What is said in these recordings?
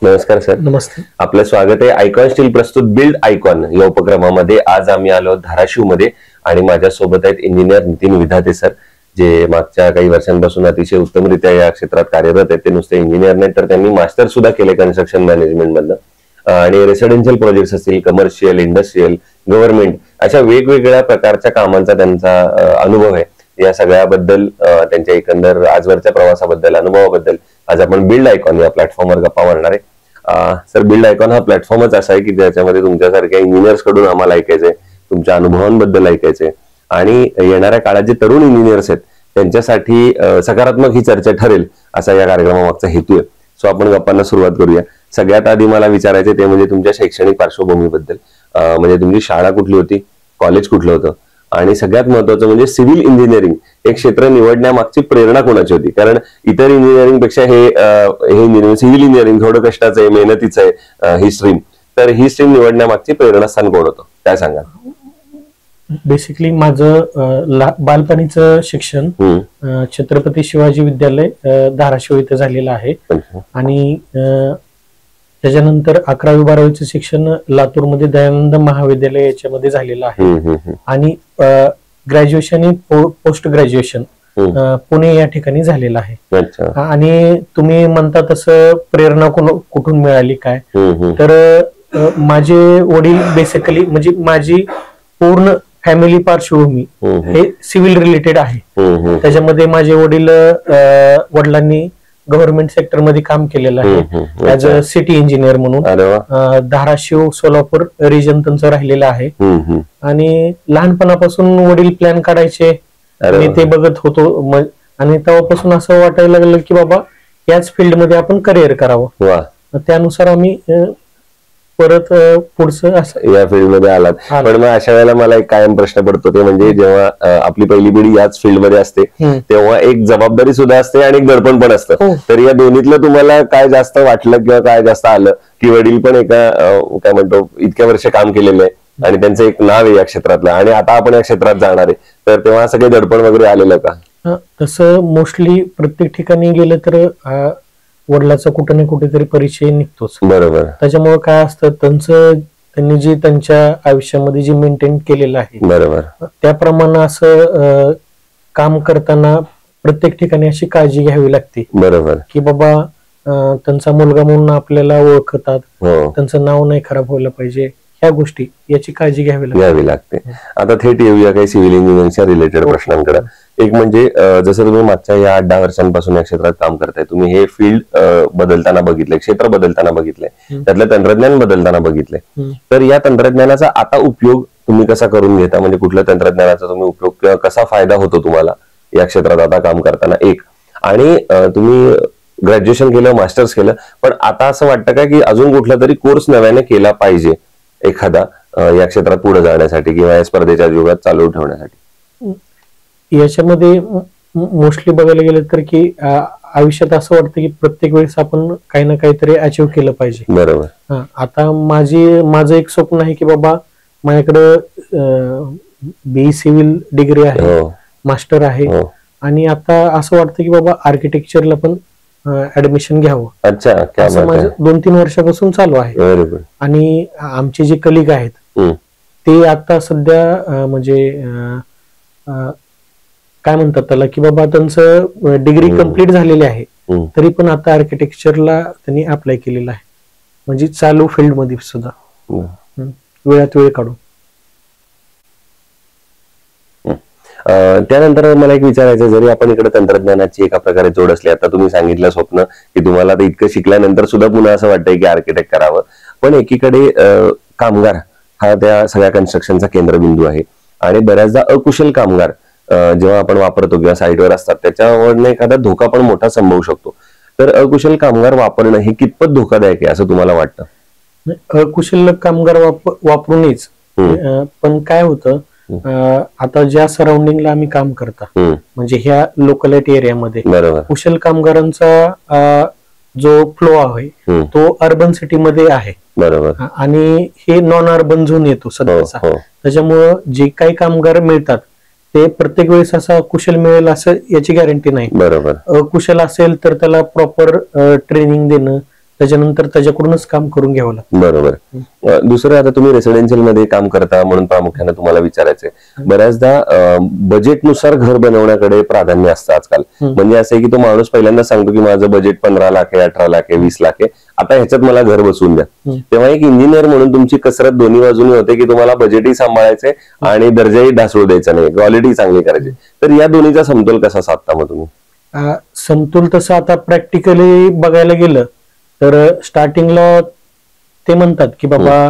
नमस्कार सर. नमस्ते. आपलं स्वागत आहे आयकॉन स्टील प्रस्तुत बिल्ड आयकॉन या उपक्रमामध्ये. आज आम्ही आलो धाराशिव मध्ये आणि माझ्या सोबत आहेत इंजिनियर नितीन विधाते सर, जे मागच्या काही वर्षांपासून अतिशय उत्तमरित्या या क्षेत्रात कार्यरत आहेत. ते नुसते इंजिनियर नाही तर त्यांनी मास्टर सुद्धा केले कन्स्ट्रक्शन मॅनेजमेंट मधनं आणि रेसिडेन्शियल प्रोजेक्ट्स असतील, कमर्शियल, इंडस्ट्रियल, गव्हर्नमेंट अशा वेगवेगळ्या प्रकारच्या कामांचा त्यांचा अनुभव आहे. या सगळ्याबद्दल त्यांच्या एकंदर आजवरच्या प्रवासाबद्दल, अनुभवाबद्दल आज आपण बिल्ड आयकॉन या प्लॅटफॉर्मवर गप्पा मारणार आहे. सर, बिल्ड आयकॉन हा प्लॅटफॉर्मच असा आहे की ज्याच्यामध्ये तुमच्यासारख्या इंजिनियर्स कडून आम्हाला ऐकायचंय, तुमच्या अनुभवांबद्दल ऐकायचंय आणि येणाऱ्या काळात जे तरुण इंजिनियर्स आहेत त्यांच्यासाठी सकारात्मक ही चर्चा ठरेल असा या कार्यक्रमामागचा हेतू आहे. सो आपण गप्पांना सुरुवात करूया. सगळ्यात आधी मला विचारायचे ते म्हणजे तुमच्या शैक्षणिक पार्श्वभूमीबद्दल. म्हणजे तुमची शाळा कुठली होती, कॉलेज कुठलं होतं आणि सगळ्यात महत्वाचं म्हणजे सिव्हिल इंजिनिअरिंग हे क्षेत्र निवडण्यामागची प्रेरणा कोणाची होती? कारण इतर इंजिनिअरिंग पेक्षा हे इंजिनिअरिंग, सिव्हिल इंजिनिअरिंग थोडं कष्टाचं आहे, मेहनतीचं आहे ही स्ट्रीम. तर ही स्ट्रीम निवडण्यामागची प्रेरणास्थान कोण होतं, काय सांगा? बेसिकली माझं बालपणीचं शिक्षण छत्रपती शिवाजी विद्यालय धाराशिव इथे झालेलं आहे आणि त्याच्यानंतर 11वी-12वीचं शिक्षण लातूरमध्ये दयानंद महाविद्यालय याच्यामध्ये झालेलं आहे आणि ग्रॅज्युएशन पोस्ट ग्रॅज्युएशन पुणे या ठिकाणी झालेलं आहे. आणि तुम्ही म्हणता तसं प्रेरणा कुठून मिळाली काय, तर माझे वडील बेसिकली म्हणजे माझी पूर्ण फॅमिली पार्श्वभूमी हे सिव्हिल रिलेटेड आहे. त्याच्यामध्ये माझे वडिलांनी गव्हर्नमेंट सेक्टर मध्ये काम केलेलं आहे ऍज अ सिटी इंजिनियर म्हणून. धाराशिव सोलापूर रिजन त्यांचं राहिलेलं आहे आणि लहानपणापासून वडील प्लॅन काढायचे आणि ते बघत होतो आणि तेव्हापासून असं वाटायला लागलं की बाबा याच फील्ड मध्ये आपण करिअर करावं. त्यानुसार आम्ही परत पुढचं या फील्ड मध्ये आलात. पण मग अशा वेळेला मला एक कायम प्रश्न पडतो ते म्हणजे जेव्हा आपली पहिली पिढी याच फील्ड मध्ये असते तेव्हा एक जबाबदारी सुद्धा असते आणि एक दडपण पण असतं. तर या दोन्हीतलं तुम्हाला काय जास्त वाटलं किंवा काय जास्त आलं की वडील पण एका काय म्हणतो इतक्या वर्ष काम केलेलं आहे आणि त्यांचं एक नाव आहे या क्षेत्रातलं आणि आता आपण या क्षेत्रात जाणार आहे, तर तेव्हा असं काही दडपण वगैरे आलेलं का? तसं मोस्टली प्रत्येक ठिकाणी गेलं तर वडिलाचा कुठे ना कुठेतरी परिचय निघतोच. बरोबर. त्याच्यामुळे काय असतं त्यांनी जे त्यांच्या आयुष्यामध्ये जे मेंटेन केलेलं आहे बरोबर त्याप्रमाणे असं काम करताना प्रत्येक ठिकाणी अशी काळजी घ्यावी लागते. बरोबर की बाबा त्यांचा मुलगा म्हणून आपल्याला ओळखतात, त्यांचं नाव नाही खराब व्हायला पाहिजे, ह्या गोष्टी याची काळजी घ्यावी लागते. आता थेट येऊया काही सिव्हिल इंजिनिअरिंगच्या रिलेटेड प्रश्नांकडे. एक म्हणजे जसं तुम्ही मागच्या या 8-10 वर्षांपासून या क्षेत्रात काम करताय, तुम्ही हे फील्ड बदलताना बघितलंय, क्षेत्र बदलताना बघितलंय, त्यातलं तंत्रज्ञान बदलताना बदललंय. तर या तंत्रज्ञानाचा आता उपयोग तुम्ही कसा करून घेता? म्हणजे कुठल्या तंत्रज्ञानाचा तुम्ही उपयोग किंवा कसा फायदा होतो तुम्हाला या क्षेत्रात आता काम करताना? एक आणि तुम्ही ग्रॅज्युएशन केलं, मास्टर्स केलं, पण आता असं वाटतं का की अजून कुठला तरी कोर्स नव्याने केला पाहिजे एखादा या क्षेत्रात पुढे जाण्यासाठी किंवा या स्पर्धेच्या युगात चालू ठेवण्यासाठी? याच्यामध्ये मोस्टली बघायला गेलं तर की आयुष्यात असं वाटतं की प्रत्येक वेळेस आपण काही ना काहीतरी अचीव्ह केलं पाहिजे. बरोबर. आता माझं एक स्वप्न आहे की बाबा माझ्याकडं BE सिव्हिल डिग्री आहे, मास्टर आहे आणि आता असं वाटतं की बाबा आर्किटेक्चरला पण ऍडमिशन घ्यावं. अच्छा. असं माझं 2-3 वर्षापासून चालू आहे. आणि आमचे जे कलिग आहेत ते आता सध्या म्हणजे काय म्हणतात त्याला की बाबा त्यांचं डिग्री कम्प्लीट झालेली आहे तरी पण आता आर्किटेक्चरला त्यांनी अप्लाय केलेला आहे, म्हणजे चालू फील्ड मध्ये सुद्धा वेळात वेळ काढून. त्यानंतर मला एक विचारायचं, जरी आपण इकडे तंत्रज्ञानाची एका प्रकारे जोड असली, आता तुम्ही सांगितलं स्वप्न की तुम्हाला तर इतकं शिकल्यानंतर सुद्धा पुन्हा असं वाटतंय की आर्किटेक्ट करावं, पण एकीकडे कामगार हा त्या सगळ्या कन्स्ट्रक्शनचा केंद्रबिंदू आहे आणि बऱ्याचदा अकुशल कामगार जेव्हा आपण वापरतो किंवा साईटवर असतात त्याच्यावरनं एखादा धोका पण मोठा संभवू शकतो. तर अकुशल कामगार वापरणं हे कितपत धोकादायक आहे असं तुम्हाला वाटतं? अकुशल कामगार वापरूनच, पण काय होतं आता ज्या सराउंडिंगला आम्ही काम करता म्हणजे ह्या लोकॅलिटी एरियामध्ये कुशल कामगारांचा जो फ्लो आहे तो अर्बन सिटी मध्ये आहे. बरोबर. आणि हे नॉन अर्बन झोन येतो सध्याचा. त्याच्यामुळं जे काही कामगार मिळतात ते प्रत्येक वेळेस असं कुशल मिळेल असं याची गॅरंटी नाही. बरोबर. कुशल असेल तर त्याला प्रॉपर ट्रेनिंग देणं, त्याच्यानंतर त्याच्याकडूनच काम करून घ्यावं लागतं. बरोबर. दुसरं, आता तुम्ही रेसिडेन्शियल मध्ये काम करता म्हणून प्रामुख्याने तुम्हाला विचारायचंय, बऱ्याचदा बजेटनुसार घर बनवण्याकडे प्राधान्य असतं आजकाल. म्हणजे असं आहे की तो माणूस पहिल्यांदा सांगतो की माझं बजेट 15 लाख आहे, 18 लाख आहे, 20 लाख आहे, आता ह्याच्यात मला घर बसवून द्या. तेव्हा एक इंजिनियर म्हणून तुमची कसरत दोन्ही बाजूनी होते की तुम्हाला बजेटही सांभाळायचंय आणि दर्जाही ढासळू द्यायचा नाही, क्वालिटी चांगली करायची. तर या दोन्हीचा समतोल कसा साधता मग तुम्ही? समतोल तसं आता प्रॅक्टिकली बघायला गेलं तर स्टार्टिंगला ते म्हणतात की बाबा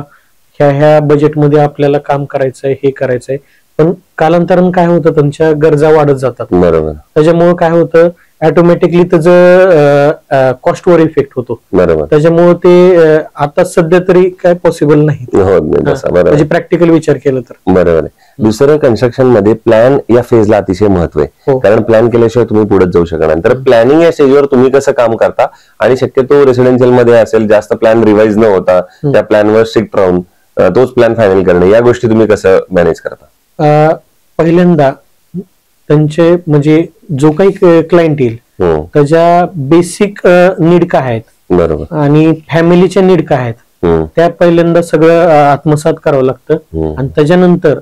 ह्या बजेटमध्ये आपल्याला काम करायचंय, हे करायचंय, पण कालांतरानं काय होतं, त्यांच्या गरजा वाढत जातात. बरोबर. त्याच्यामुळे काय होतं, ऑटोमॅटिकली त्याचं कॉस्टवर इफेक्ट होतो. बरोबर. त्याच्यामुळे ते आता सध्या तरी काय पॉसिबल नाही, म्हणजे प्रॅक्टिकल विचार केला तर. बरोबर आहे. दुसरं, कन्स्ट्रक्शन मध्ये प्लॅन या फेजला अतिशय महत्व आहे, कारण प्लॅन केल्याशिवाय तुम्ही पुढे जाऊ शकणार. तर प्लॅनिंग या स्टेजवर तुम्ही कसं काम करता, आणि शक्यतो रेसिडेन्शियल मध्ये असेल जास्त प्लॅन रिवाइज न होता त्या प्लॅनवर स्ट्रिक्ट राहून तोच प्लॅन फायनल करणे, या गोष्टी तुम्ही कसं मॅनेज करता? पहिल्यांदा त्यांचे म्हणजे जो काही क्लायंट येईल त्याच्या बेसिक नीड काय आहेत, बरोबर, आणि फॅमिलीच्या नीड काय आहेत, त्या पहिल्यांदा सगळं आत्मसात करावं लागतं. आणि त्याच्यानंतर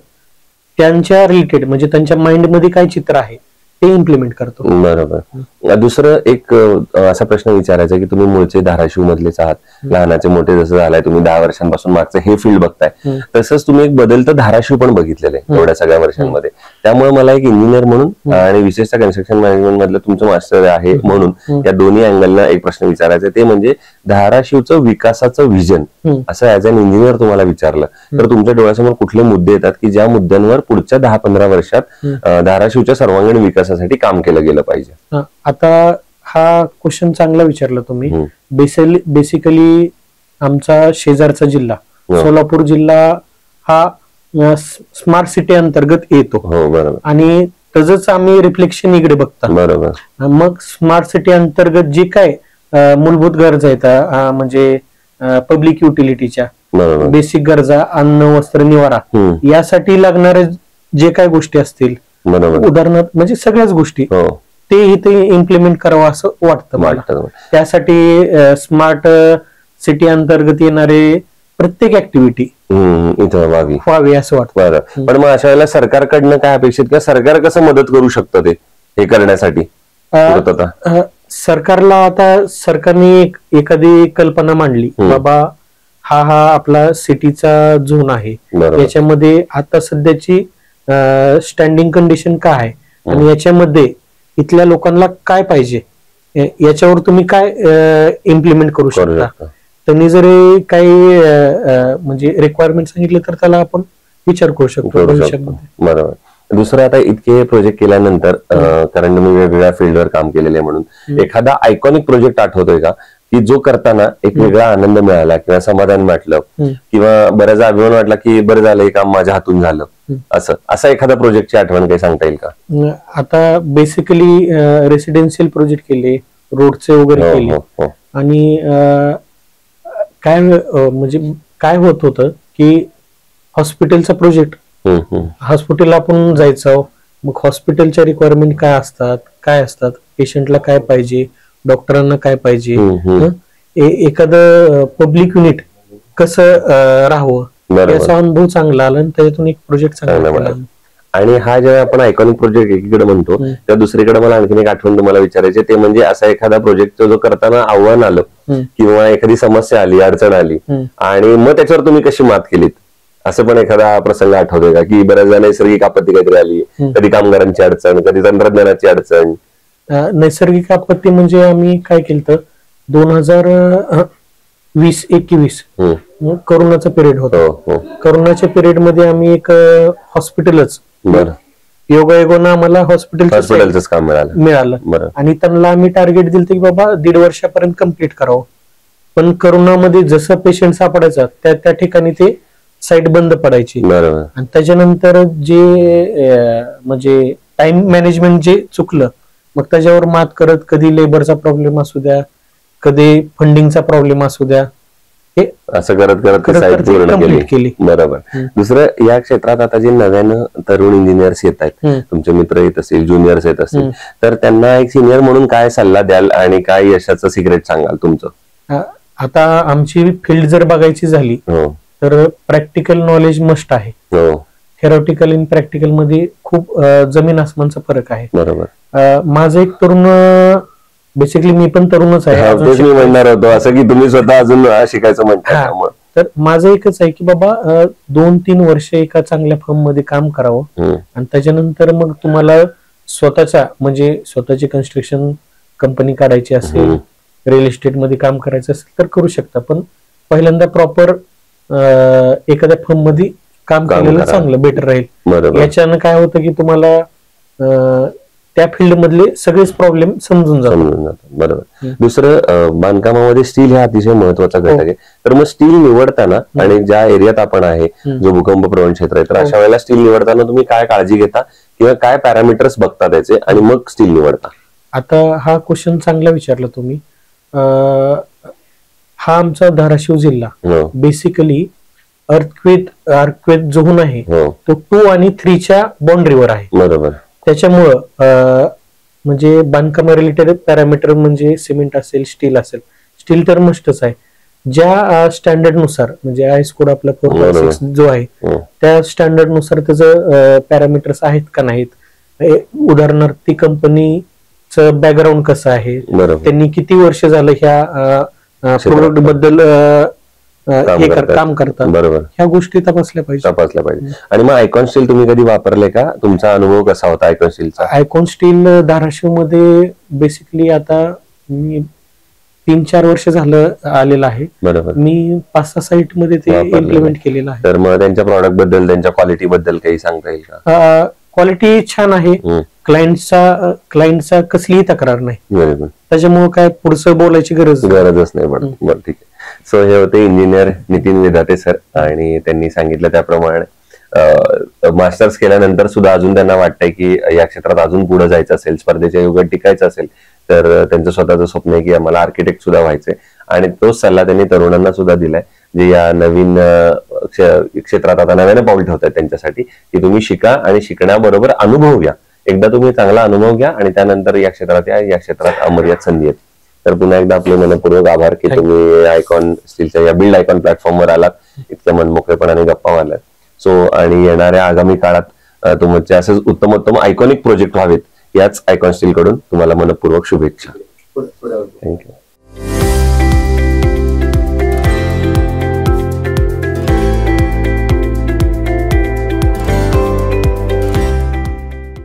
त्यांच्या रिलेटेड म्हणजे त्यांच्या माइंड मध्ये काय चित्र आहे ते इम्प्लिमेंट करतो. बरोबर. दुसरं एक असा प्रश्न विचारायचा की तुम्ही मूळचे धाराशिव मधलेच आहात, लहानाचे मोठे जसं झालाय, तुम्ही 10 वर्षांपासून मागचं हे फील्ड बघताय, तसंच तुम्ही एक बदलतं धाराशिव पण बघितलेलं आहे एवढ्या सगळ्या वर्षांमध्ये. त्यामुळे मला एक इंजिनियर म्हणून आणि विशेषतः कन्स्ट्रक्शन मॅनेजमेंट मधलं तुमचं मास्टर आहे म्हणून या दोन्ही अँगलना एक प्रश्न विचारायचा, ते म्हणजे धाराशिवचं विकासाचं व्हिजन असं ऍज अन इंजिनियर तुम्हाला विचारलं तर तुमच्या डोळ्यासमोर कुठले मुद्दे येतात की ज्या मुद्द्यांवर पुढच्या 10-15 वर्षात धाराशिवच्या सर्वांगीण विकासासाठी काम केलं गेलं पाहिजे? आता हा क्वेश्चन चांगला विचारला तुम्ही. बेसिकली आमचा शेजारचा जिल्हा सोलापूर जिल्हा हा स्मार्ट सिटी अंतर्गत येतो. बरोबर. आणि तसंच आम्ही रिफ्लेक्शन इकडे बघतो. बरोबर. मग स्मार्ट सिटी अंतर्गत जे काय मूलभूत गरजा आहेत, म्हणजे पब्लिक युटिलिटीच्या बेसिक गरजा, अन्न, वस्त्र, निवारा, यासाठी लागणारे जे काय गोष्टी असतील, उदाहरणार्थ म्हणजे सगळ्याच गोष्टी, ते इथे इम्प्लिमेंट करावं असं वाटतं मला. त्यासाठी स्मार्ट सिटी अंतर्गत येणारे प्रत्येक ऍक्टिव्हिटी इथं व्हावी असं वाटतं. पण मग अशा वेळेला सरकारकडनं काय अपेक्षित, किंवा सरकार कसं मदत करू शकतं ते हे करण्यासाठी? सरकारला आता सरकारने एखादी कल्पना मांडली, बाबा हा आपला सिटीचा झोन आहे, याच्यामध्ये आता सध्याची स्टँडिंग कंडिशन काय आहे आणि याच्यामध्ये इथल्या लोकांना काय पाहिजे, याच्यावर तुम्ही काय इम्प्लिमेंट करू शकता. त्यांनी जरी काही म्हणजे रिक्वायरमेंट सांगितले तर त्याला आपण विचार करू शकतो भविष्यामध्ये. बरोबर. दुसरं, आता इतके प्रोजेक्ट केल्यानंतर, कारण तुम्ही वेगवेगळ्या फील्डवर काम केलेले म्हणून, एखादा आयकॉनिक प्रोजेक्ट आठवतोय का की जो करताना एक वेगळा आनंद मिळाला किंवा समाधान वाटलं किंवा बऱ्याच अभिमान वाटला की बरं झालं हे काम माझ्या हातून झालं, असा एखादा प्रोजेक्टची आठवण काही सांगता येईल का? आता बेसिकली रेसिडेन्शियल प्रोजेक्ट केले, रोडचे वगैरे केले, आणि काय म्हणजे काय होत होतं की हॉस्पिटलचा प्रोजेक्ट, हॉस्पिटल आपण जायचं, मग हॉस्पिटलच्या रिक्वायरमेंट काय असतात, पेशंटला काय पाहिजे, डॉक्टरांना काय पाहिजे, एखादं पब्लिक युनिट कसं राहावं, याचा अनुभव चांगला आला आणि त्याच्यातून एक प्रोजेक्ट चांगला केला. आणि हा जेव्हा आपण आयकॉनिक प्रोजेक्ट एकीकडे म्हणतो त्या दुसरीकडे मला आणखीन एक आठवण तुम्हाला विचारायची, ते म्हणजे असा एखादा प्रोजेक्ट जो करताना आव्हान आलं किंवा एखादी समस्या आली, अडचण आली, आणि मग त्याच्यावर तुम्ही कशी मात केलीत, असं पण एखादा प्रसंग आठवतोय का? की बऱ्याचदा नैसर्गिक आपत्ती काहीतरी आली, कधी कामगारांची अडचण, कधी तंत्रज्ञानाची अडचण. नैसर्गिक आपत्ती म्हणजे आम्ही काय केलं, 2020-21 करोनाचा पिरियड होता. करोनाच्या पिरियड मध्ये आम्ही एक हॉस्पिटलच योगायोगानं आम्हाला हॉस्पिटलच काम मिळालं, आणि त्यांना आम्ही टार्गेट दिलं की बाबा 1.5 वर्षापर्यंत कम्प्लीट करावं. पण करोनामध्ये जसं पेशंट सापडायचा त्या ठिकाणी ते साईट बंद पडायची, आणि त्याच्यानंतर जे म्हणजे टाइम मॅनेजमेंट जे चुकलं, मग त्याच्यावर मात करत कधी लेबरचा प्रॉब्लेम असू द्या, कधी फंडिंगचा प्रॉब्लेम असू द्या, असं करत करत साईट पूर्ण केली. बरोबर. दुसरं, या क्षेत्रात आता जे नव्यानं तरुण इंजिनियर्स येत आहेत, तुमचे मित्र येत असतील, ज्युनियर्स येत असतील, तर त्यांना एक सिनियर म्हणून काय सल्ला द्याल आणि काय यशाचं सिक्रेट सांगाल तुमचं? आता आमची फील्ड जर बघायची झाली तर प्रॅक्टिकल नॉलेज मस्ट आहे. थेरॉटिकल इन प्रॅक्टिकल मध्ये खूप जमीन आसमानचा फरक आहे. बरोबर. माझं एक तरुण, बेसिकली मी पण तरुणच आहे. मी म्हणणार होतो असं की तुम्ही स्वतः अजून शिकायचं म्हणता. तर माझं एकच आहे की बाबा 2-3 वर्ष एका चांगल्या फर्म मध्ये काम करावं आणि त्याच्यानंतर मग तुम्हाला स्वतःची कन्स्ट्रक्शन कंपनी काढायची असेल, रिअल इस्टेट मध्ये काम करायचं असेल तर करू शकता. पण पहिल्यांदा प्रॉपर एखाद्या फर्म मध्ये काम केलेलं चांगलं, बेटर राहील. याच्यानं काय होतं की तुम्हाला त्या फील्ड मधले सगळेच प्रॉब्लेम समजून जातात. बरोबर. दुसरं, बांधकामामध्ये स्टील हा अतिशय महत्वाचा घटक आहे. तर मग स्टील निवडताना आणि ज्या एरियात आपण आहे, जो भूकंप प्रवण क्षेत्र आहे, तर अशा वेळेला स्टील निवडताना तुम्ही काय काळजी घेता किंवा काय पॅरामीटर्स बघता त्याचे आणि मग स्टील निवडता? आता हा क्वेश्चन चांगला विचारला तुम्ही. हा आमचा धाराशिव जिल्हा बेसिकली अर्थक्वेक झोन आहे तो 2 आणि 3च्या बाउंड्रीवर आहे. बरोबर. त्याच्यामुळं म्हणजे बांधकाम रिलेटेड पॅरामीटर म्हणजे सिमेंट असेल, स्टील असेल, स्टील तर मस्टच आहे. ज्या स्टँडर्ड नुसार म्हणजे आयएस कोड आपला 456 जो आहे त्या स्टँडर्ड नुसार त्याचं पॅरामीटर्स आहेत का नाहीत, उदाहरणार्थ ती कंपनीचं बॅकग्राऊंड कसं आहे, त्यांनी किती वर्ष झालं ह्या प्रोडक्ट बद्दल काम करतात, बरोबर, ह्या गोष्टी तपासल्या पाहिजे. आणि मग आयकॉन स्टील तुम्ही कधी वापरले का? तुमचा अनुभव कसा होता आयकॉन स्टीलचा? आयकॉन स्टील धाराशिव मध्ये बेसिकली आता मी 3-4 वर्ष झालं आलेलं आहे. बरोबर. मी 5-6 साईट मध्ये ते इम्प्लिमेंट केलेलं आहे. तर मग त्यांच्या प्रॉडक्ट बद्दल, त्यांच्या क्वालिटी बद्दल काही सांगता येईल का? क्वालिटी छान आहे. क्लायंटचा कसलीही तक्रार नाही. बरोबर. त्याच्यामुळे काय पुढचं बोलायची गरजच नाही. बरं, ठीक आहे. सो हे होते इंजिनियर नितीन विधाते सर, आणि त्यांनी सांगितलं त्याप्रमाणे मास्टर्स केल्यानंतर सुद्धा अजून त्यांना वाटतंय की या क्षेत्रात अजून पुढे जायचं असेल, स्पर्धेच्या युगात टिकायचं असेल, तर त्यांचं स्वतःचं स्वप्न आहे की आम्हाला आर्किटेक्ट सुद्धा व्हायचंय. आणि तोच सल्ला त्यांनी तरुणांना सुद्धा दिलाय, जे या नवीन क्षेत्रात आता नव्याने पाऊल ठेवतात त्यांच्यासाठी, की तुम्ही शिका आणि शिकण्याबरोबर अनुभव घ्या. एकदा तुम्ही चांगला अनुभव घ्या आणि त्यानंतर या क्षेत्रात अमर्याद संधी आहेत. तर पुन्हा एकदा आपले मनपूर्वक आभार की तुम्ही आयकॉन स्टीलच्या या बिल्ड आयकॉन प्लॅटफॉर्मवर आलात, इतक्या मनमोकळेपणाने गप्पा मारल्यात. सो आणि येणाऱ्या आगामी काळात तुमचे असेच उत्तमोत्तम आयकॉनिक प्रोजेक्ट व्हावेत, याच आयकॉन स्टील कडून तुम्हाला मनपूर्वक शुभेच्छा. थँक्यू.